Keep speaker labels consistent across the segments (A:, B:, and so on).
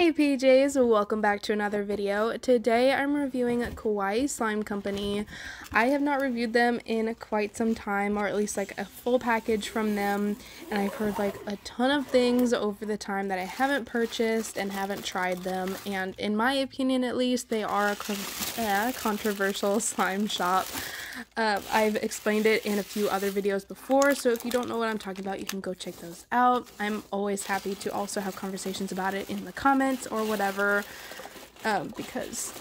A: Hey PJs, welcome back to another video. Today I'm reviewing Kawaii Slime Company. I have not reviewed them in quite some time, or at least like a full package from them, and I've heard like a ton of things over the time that I haven't purchased and haven't tried them, and in my opinion at least, they are a controversial slime shop. I've explained it in a few other videos before, so if you don't know what I'm talking about, you can go check those out. I'm always happy to also have conversations about it in the comments or whatever, because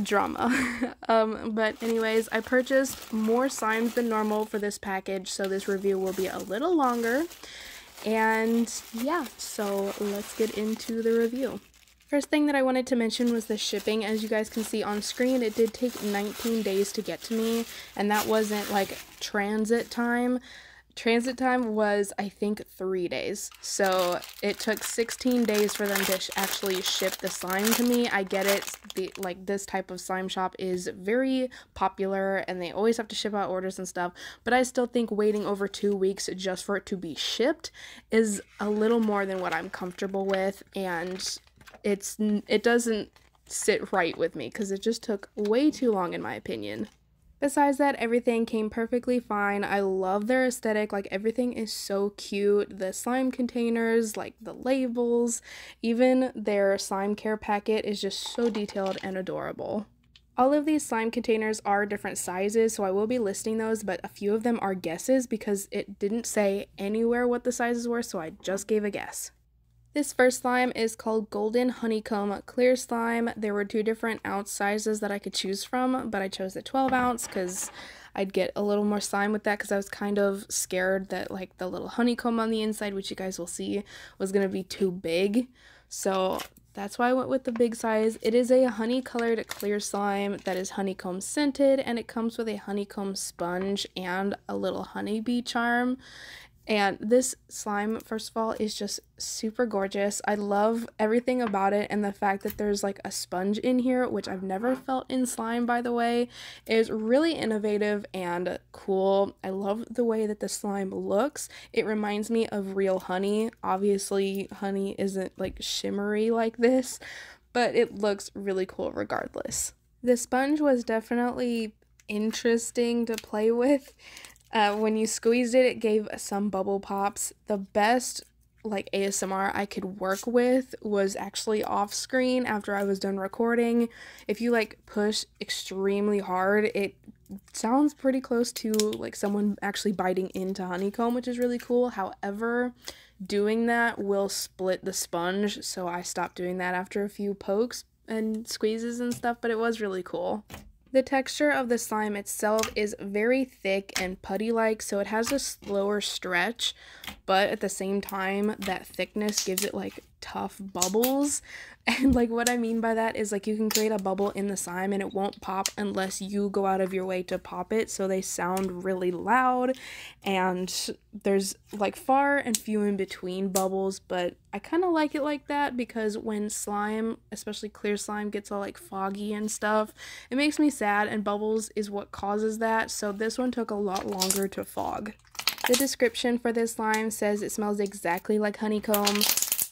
A: drama. But anyways, I purchased more slimes than normal for this package, so this review will be a little longer. And yeah, so let's get into the review. First thing that I wanted to mention was the shipping. As you guys can see on screen, it did take 19 days to get to me, and that wasn't like transit time. Transit time was, I think, 3 days. So it took 16 days for them to actually ship the slime to me. I get it, like this type of slime shop is very popular and they always have to ship out orders and stuff, but I still think waiting over 2 weeks just for it to be shipped is a little more than what I'm comfortable with, and it doesn't sit right with me because it just took way too long in my opinion. Besides that, everything came perfectly fine. I love their aesthetic, like everything is so cute. The slime containers, like the labels, even their slime care packet is just so detailed and adorable. All of these slime containers are different sizes, so I will be listing those, but a few of them are guesses because it didn't say anywhere what the sizes were, so I just gave a guess. This first slime is called Golden Honeycomb Clear Slime. There were 2 different ounce sizes that I could choose from, but I chose the 12 ounce because I'd get a little more slime with that because I was kind of scared that like the little honeycomb on the inside, which you guys will see, was going to be too big. So that's why I went with the big size. It is a honey colored clear slime that is honeycomb scented, and it comes with a honeycomb sponge and a little honeybee charm. And this slime, first of all, is just super gorgeous. I love everything about it, and the fact that there's like a sponge in here, which I've never felt in slime, by the way, is really innovative and cool. I love the way that the slime looks. It reminds me of real honey. Obviously, honey isn't like shimmery like this, but it looks really cool regardless. The sponge was definitely interesting to play with. When you squeezed it, it gave some bubble pops. The best like ASMR I could work with was actually off screen after I was done recording. If you like push extremely hard, it sounds pretty close to like someone actually biting into honeycomb, which is really cool. However, doing that will split the sponge, so I stopped doing that after a few pokes and squeezes and stuff, but it was really cool. The texture of the slime itself is very thick and putty-like, so it has a slower stretch, but at the same time, that thickness gives it like tough bubbles. And like what I mean by that is like you can create a bubble in the slime and it won't pop unless you go out of your way to pop it, so they sound really loud, and there's like far and few in between bubbles, but I kind of like it like that because when slime, especially clear slime, gets all like foggy and stuff, it makes me sad, and bubbles is what causes that, so this one took a lot longer to fog. The description for this slime says it smells exactly like honeycomb.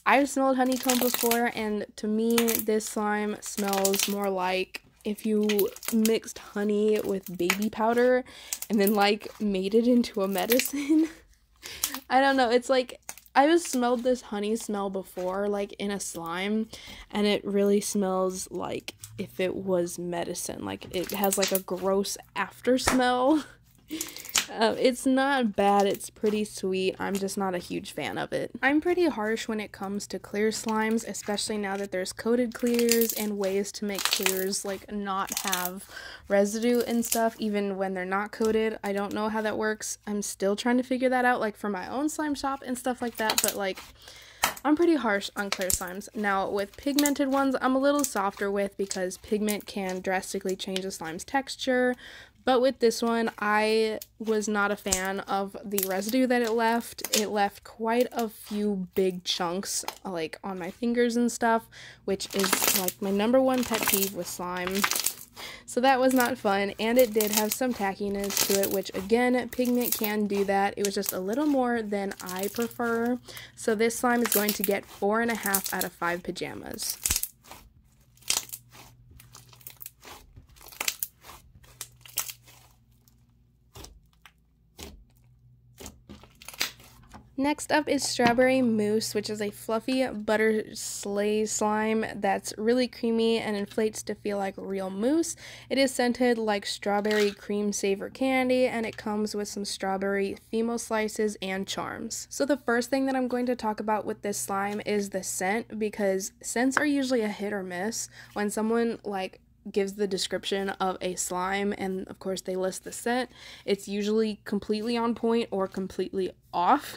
A: I've smelled honeycomb before, and to me, this slime smells more like if you mixed honey with baby powder and then like made it into a medicine. I don't know, it's like I've smelled this honey smell before, like in a slime, and it really smells like if it was medicine. Like it has like a gross after smell. It's not bad, it's pretty sweet, I'm just not a huge fan of it. I'm pretty harsh when it comes to clear slimes, especially now that there's coated clears and ways to make clears like not have residue and stuff even when they're not coated. I don't know how that works. I'm still trying to figure that out, like for my own slime shop and stuff like that, but like I'm pretty harsh on clear slimes. Now with pigmented ones, I'm a little softer with because pigment can drastically change the slime's texture. But with this one, I was not a fan of the residue that it left. It left quite a few big chunks, like on my fingers and stuff, which is like my #1 pet peeve with slime. So that was not fun, and it did have some tackiness to it, which again, pigment can do that. It was just a little more than I prefer. So this slime is going to get 4.5 out of 5 pajamas. Next up is Strawberry Mousse, which is a fluffy butter sleigh slime that's really creamy and inflates to feel like real mousse. It is scented like strawberry cream savor candy, and it comes with some strawberry Fimo slices and charms. So the first thing that I'm going to talk about with this slime is the scent, because scents are usually a hit or miss. When someone gives the description of a slime and of course they list the scent, it's usually completely on point or completely off.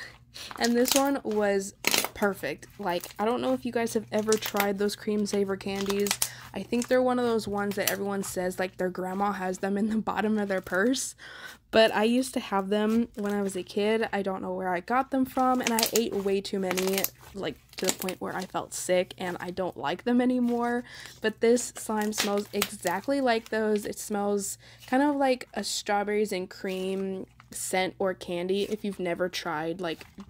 A: And this one was perfect. I don't know if you guys have ever tried those cream savor candies. I think they're one of those ones that everyone says their grandma has them in the bottom of their purse. But I used to have them when I was a kid. I don't know where I got them from, and I ate way too many, to the point where I felt sick, and I don't like them anymore. But this slime smells exactly like those. It smells kind of like a strawberries and cream scent or candy. If you've never tried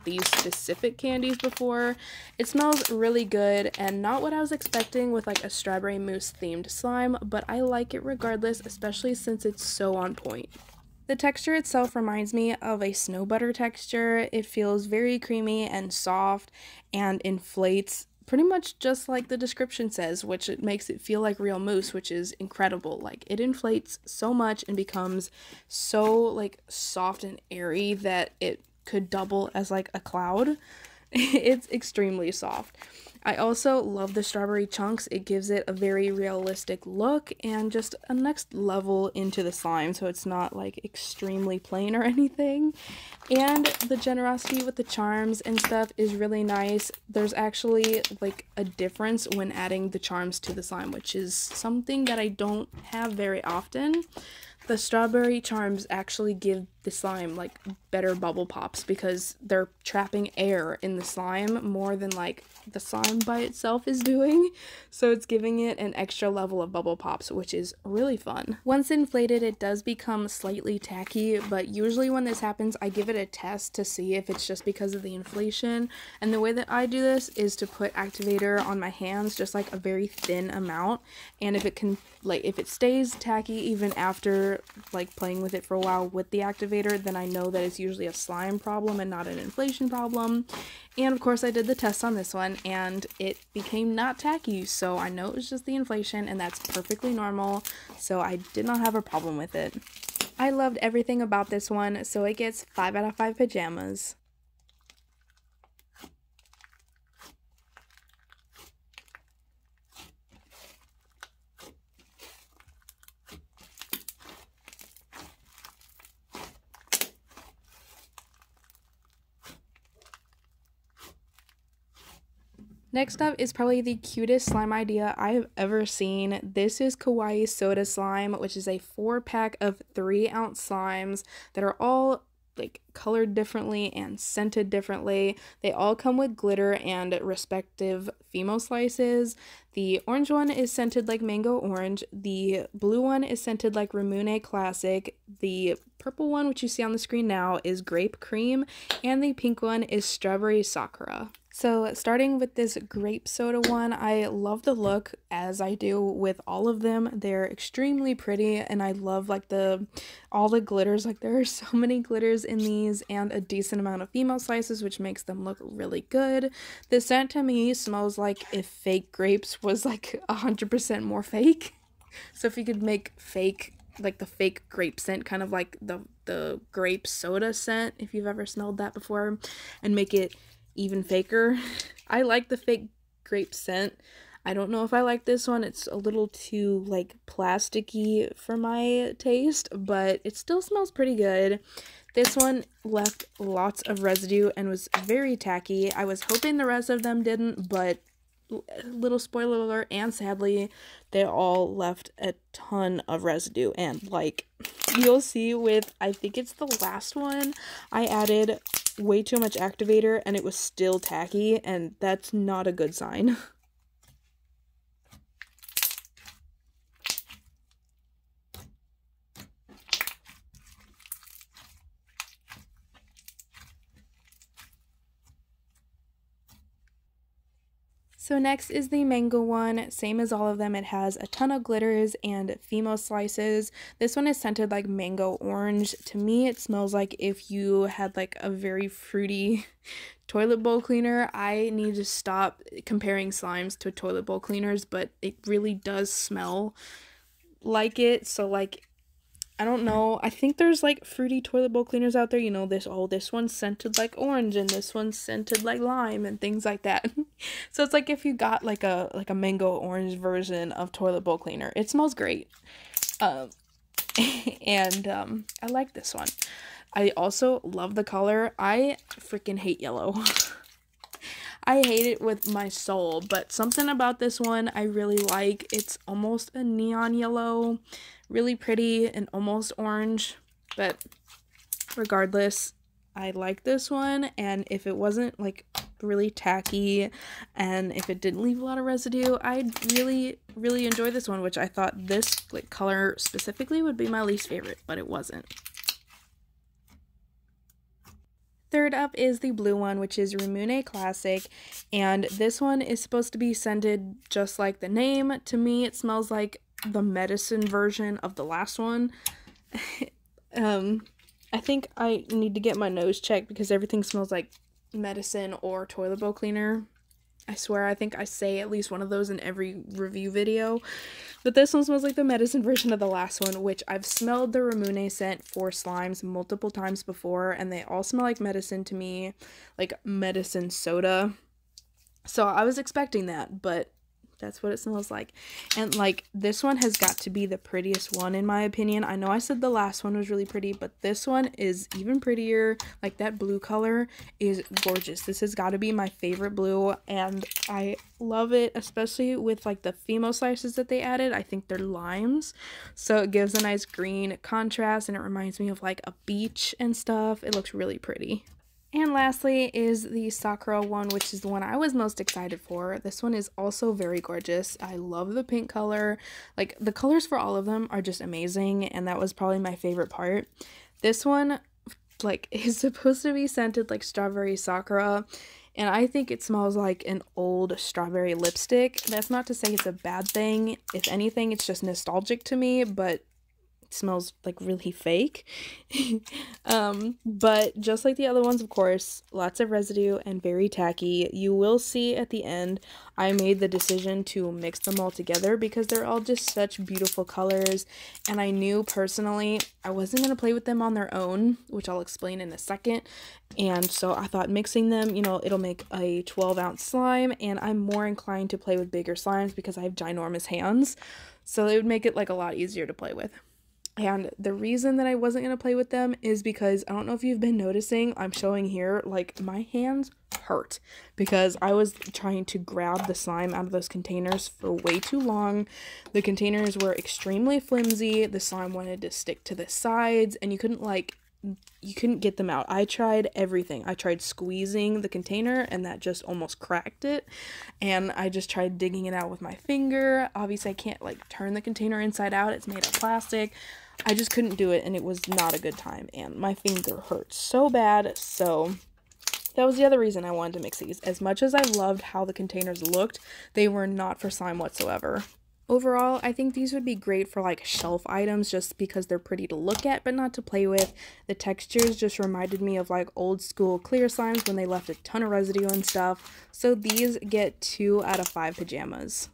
A: these specific candies before, it smells really good and not what I was expecting with a strawberry mousse themed slime, but I like it regardless, especially since it's so on point. The texture itself reminds me of a snow butter texture. It feels very creamy and soft and inflates pretty much just like the description says, which it makes it feel like real mousse, which is incredible. It inflates so much and becomes so soft and airy that it could double as a cloud. It's extremely soft. I also love the strawberry chunks. It gives it a very realistic look and just a next level into the slime, so it's not extremely plain or anything. And the generosity with the charms and stuff is really nice. There's actually a difference when adding the charms to the slime, which is something that I don't have very often. The strawberry charms actually give the slime better bubble pops because they're trapping air in the slime more than the slime by itself is doing, so it's giving it an extra level of bubble pops, which is really fun. Once inflated, it does become slightly tacky, but usually when this happens, I give it a test to see if it's just because of the inflation, and the way that I do this is to put activator on my hands, just a very thin amount, and if it stays tacky even after playing with it for a while with the activator, then I know that it's usually a slime problem and not an inflation problem. And of course I did the test on this one and it became not tacky, so I know it was just the inflation, and that's perfectly normal, so I did not have a problem with it. I loved everything about this one, so it gets 5 out of 5 pajamas. Next up is probably the cutest slime idea I have ever seen. This is Kawaii Soda Slime, which is a 4-pack of 3-ounce slimes that are all colored differently and scented differently. They all come with glitter and respective Fimo slices. The orange one is scented like mango orange. The blue one is scented like Ramune Classic. The purple one, which you see on the screen now, is grape cream, and the pink one is strawberry Sakura. So starting with this grape soda one, I love the look, as I do with all of them. They're extremely pretty, and I love all the glitters. There are so many glitters in these and a decent amount of Fimo slices, which makes them look really good. The scent to me smells like if fake grapes was 100% more fake. So if you could make fake the fake grape scent, kind of like the grape soda scent, if you've ever smelled that before, and make it even faker. I like the fake grape scent. I don't know if I like this one. It's a little too plasticky for my taste, but it still smells pretty good. This one left lots of residue and was very tacky. I was hoping the rest of them didn't, but little spoiler alert, and sadly they all left a ton of residue, and you'll see with, I think it's the last one, I added way too much activator and it was still tacky, and that's not a good sign. So next is the mango one. Same as all of them, it has a ton of glitters and Fimo slices. This one is scented like mango orange. To me, it smells like if you had like a very fruity toilet bowl cleaner. I need to stop comparing slimes to toilet bowl cleaners, but it really does smell like it. So like, I don't know. I think there's like fruity toilet bowl cleaners out there. You know, this one's scented like orange and this one's scented like lime and things like that. So it's like if you got like a mango orange version of toilet bowl cleaner. It smells great. I like this one. I also love the color. I freaking hate yellow. I hate it with my soul, but something about this one I really like. It's almost a neon yellow, really pretty and almost orange, but regardless, I like this one. And if it wasn't like really tacky and if it didn't leave a lot of residue, I'd really enjoy this one, which I thought this like color specifically would be my least favorite, but it wasn't. Third up is the blue one, which is Rumune Classic, and this one is supposed to be scented just like the name. To me, it smells like the medicine version of the last one. I think I need to get my nose checked because everything smells like medicine or toilet bowl cleaner. I swear, I think I say at least one of those in every review video. But this one smells like the medicine version of the last one, which I've smelled the Rumune scent for slimes multiple times before, and they all smell like medicine to me, like medicine soda. So I was expecting that, but that's what it smells like. And like this one has got to be the prettiest one in my opinion. I know I said the last one was really pretty, but this one is even prettier. Like that blue color is gorgeous. This has got to be my favorite blue, and I love it, especially with like the Fimo slices that they added. I think they're limes, so it gives a nice green contrast and it reminds me of like a beach and stuff. It looks really pretty. And lastly is the Sakura one, which is the one I was most excited for. This one is also very gorgeous. I love the pink color. Like, the colors for all of them are just amazing, and that was probably my favorite part. This one, like, is supposed to be scented like strawberry Sakura, and I think it smells like an old strawberry lipstick. That's not to say it's a bad thing. If anything, it's just nostalgic to me, but smells like really fake. But just like the other ones, of course, lots of residue and very tacky. You will see at the end I made the decision to mix them all together because they're all just such beautiful colors, and I knew personally I wasn't going to play with them on their own, which I'll explain in a second. And so I thought mixing them, you know, it'll make a 12-ounce slime, and I'm more inclined to play with bigger slimes because I have ginormous hands, so it would make it like a lot easier to play with. And the reason that I wasn't going to play with them is because, I don't know if you've been noticing, I'm showing here, like, my hands hurt because I was trying to grab the slime out of those containers for way too long. The containers were extremely flimsy, the slime wanted to stick to the sides, and you couldn't get them out. I tried everything. I tried squeezing the container, and that just almost cracked it. And I just tried digging it out with my finger. Obviously, I can't, like, turn the container inside out. It's made of plastic. I just couldn't do it, and it was not a good time. And my finger hurt so bad, so that was the other reason I wanted to mix these. As much as I loved how the containers looked, they were not for slime whatsoever. Overall, I think these would be great for like shelf items just because they're pretty to look at but not to play with. The textures just reminded me of like old school clear slimes when they left a ton of residue and stuff. So these get 2 out of 5 pajamas.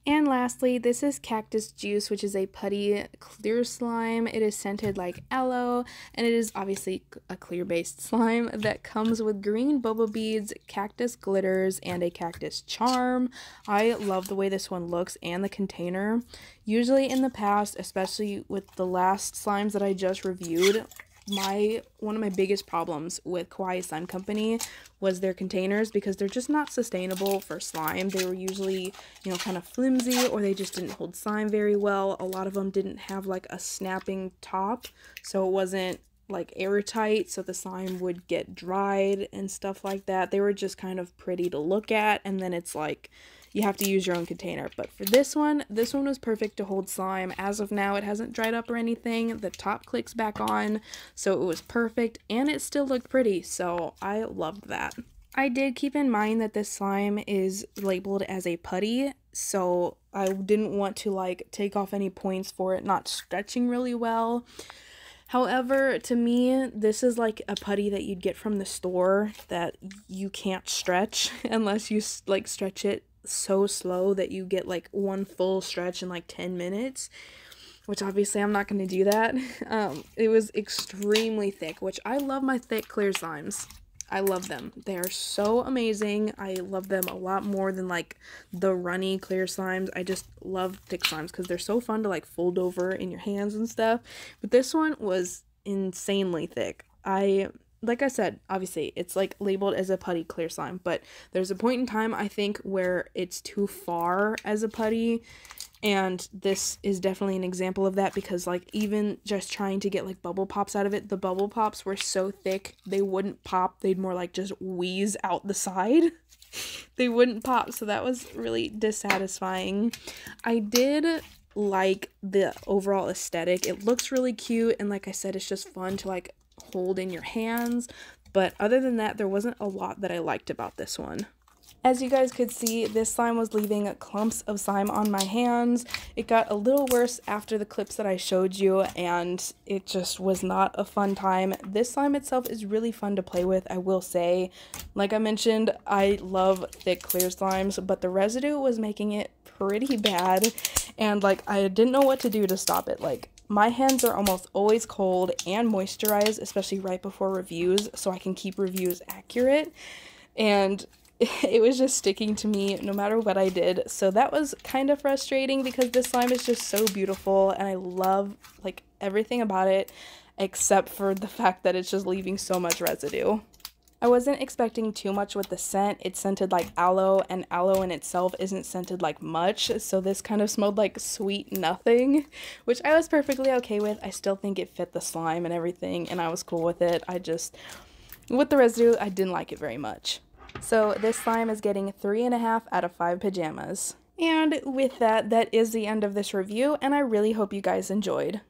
A: And lastly, this is Cactus Juice, which is a putty clear slime. It is scented like aloe, and it is obviously a clear-based slime that comes with green boba beads, cactus glitters, and a cactus charm. I love the way this one looks and the container. Usually in the past, especially with the last slimes that I just reviewed, one of my biggest problems with Kawaii Slime Company was their containers because they're just not sustainable for slime. They were usually, you know, kind of flimsy, or they just didn't hold slime very well. A lot of them didn't have like a snapping top, so it wasn't like airtight, so the slime would get dried and stuff like that. They were just kind of pretty to look at, and then it's like, you have to use your own container. But for this one was perfect to hold slime. As of now, it hasn't dried up or anything. The top clicks back on, so it was perfect, and it still looked pretty, so I loved that. I did keep in mind that this slime is labeled as a putty, so I didn't want to like take off any points for it not stretching really well. However, to me, this is like a putty that you'd get from the store that you can't stretch unless you like stretch it so slow that you get like one full stretch in like 10 minutes, which obviously I'm not going to do that. It was extremely thick, which I love my thick clear slimes. I love them. They are so amazing. I love them a lot more than like the runny clear slimes. I just love thick slimes because they're so fun to like fold over in your hands and stuff. But this one was insanely thick. Like I said, obviously it's like labeled as a putty clear slime, but there's a point in time I think where it's too far as a putty. And this is definitely an example of that, because like even just trying to get like bubble pops out of it, the bubble pops were so thick they wouldn't pop. They'd more like just wheeze out the side. They wouldn't pop, so that was really dissatisfying. I did like the overall aesthetic. It looks really cute, and like I said, it's just fun to like hold in your hands. But other than that, there wasn't a lot that I liked about this one. As you guys could see, this slime was leaving clumps of slime on my hands. It got a little worse after the clips that I showed you, and it just was not a fun time. This slime itself is really fun to play with, I will say. Like I mentioned, I love thick clear slimes, but the residue was making it pretty bad, and like I didn't know what to do to stop it. Like, my hands are almost always cold and moisturized, especially right before reviews, so I can keep reviews accurate, and it was just sticking to me no matter what I did. So that was kind of frustrating because this slime is just so beautiful and I love like everything about it except for the fact that it's just leaving so much residue. I wasn't expecting too much with the scent. It scented like aloe, and aloe in itself isn't scented like much, so this kind of smelled like sweet nothing, which I was perfectly okay with. I still think it fit the slime and everything, and I was cool with it. With the residue, I didn't like it very much. So this slime is getting 3.5 out of 5 pajamas. And with that, that is the end of this review, and I really hope you guys enjoyed.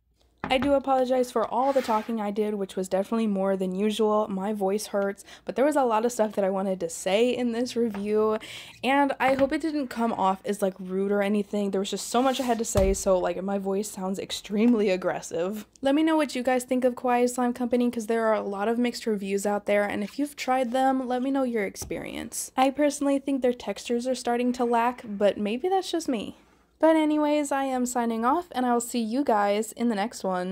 A: I do apologize for all the talking I did, which was definitely more than usual. My voice hurts, but there was a lot of stuff that I wanted to say in this review, and I hope it didn't come off as like rude or anything. There was just so much I had to say, so like my voice sounds extremely aggressive. Let me know what you guys think of Kawaii Slime Company, because there are a lot of mixed reviews out there, and if you've tried them, let me know your experience. I personally think their textures are starting to lack, but maybe that's just me. But anyways, I am signing off, and I will see you guys in the next one.